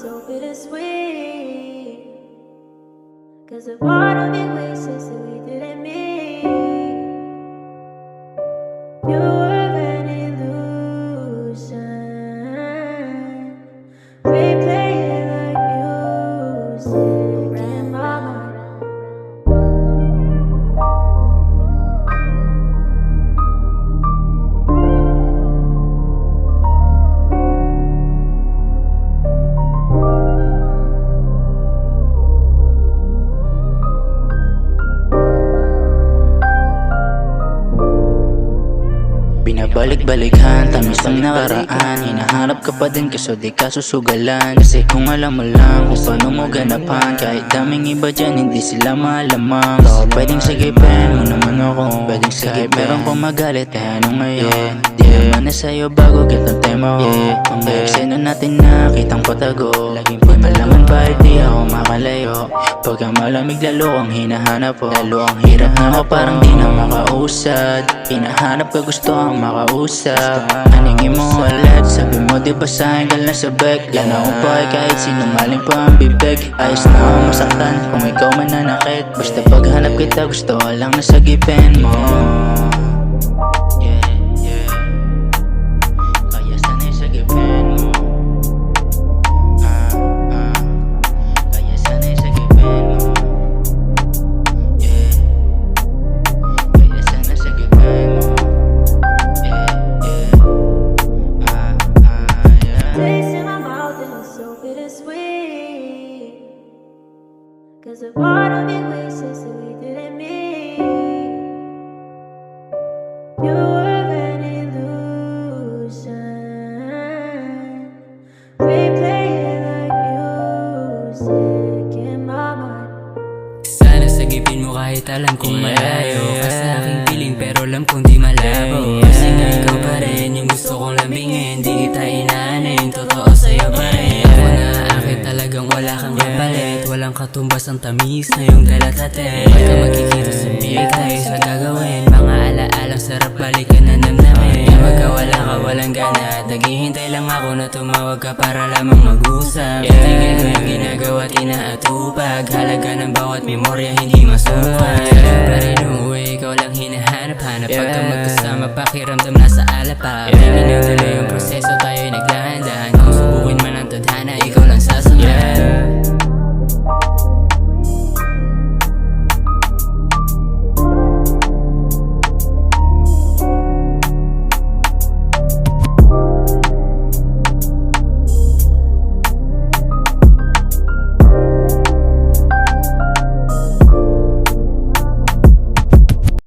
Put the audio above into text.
so bittersweet. Cause a part of me wishes that we didn't meet. You were an illusion, replaying like music in my mind. Binabalik-balikan, tamis ng nakaraan. Hinahanap ka pa din kaso di ka susugalan. Kasi kung alam mo lang kung paano mo ganapan, kahit daming iba dyan hindi sila maalamang. So pwedeng sagipin mo naman ako, pwedeng sagipin. Meron kong magalit eh ano ngayon, di naman na sa'yo bago kitang tema ko. Ang eksena natin na kitang patago, laging pinalangan ba di ako makalayo. Pagka malamig lalo ang hinahanap ko, lalo ang hirap na ako parang di na makausad. Hinahanap ka gusto ang makausap, aningin mo ulit, sabi mo di ba sa'kin ka lang sa bek. Yan ako pa kahit sinungaling pa ang bibig. Ayos na ako masaktan kung ikaw mananakit, basta paghanap kita gusto ko lang nasagipin mo. Yeah, yeah, kaya sana'y sagipin mo. Kaya sana'y sagipin mo. Yeah, kaya sana'y sagipin mo. Taste in my mouth and it's so bittersweet. Cause a part of me wishes that we didn't meet. You were an illusion, replaying like music in my mind. Sana sagipin mo kahit alam kong malayo ka sa aking piling pero alam kong di malabo. Kasi nga ikaw pa rin yung gusto kong lambingin, di kita inaanin, totoo sa'yo pa rin. Ako na akin talagang wala kang kapalit, walang katumbas ang tamis na yung dalatate. Pagka magkikita sa bigay sa gagawin, mga alaalang sarap balikan na namnamin. Pagka wala ka walang gana, naghihintay lang ako na tumawag ka para lamang mag-usap. Itigil ko yung ginagawa at inaatupag, halaga ng bawat memorya hindi masukay. Pa rin umuwi, ikaw lang hinahanap-hanap. Pagka magkasama pakiramdam nasa alap pa. Hindi minadali yung proseso, tayo'y nagdahan-dahan.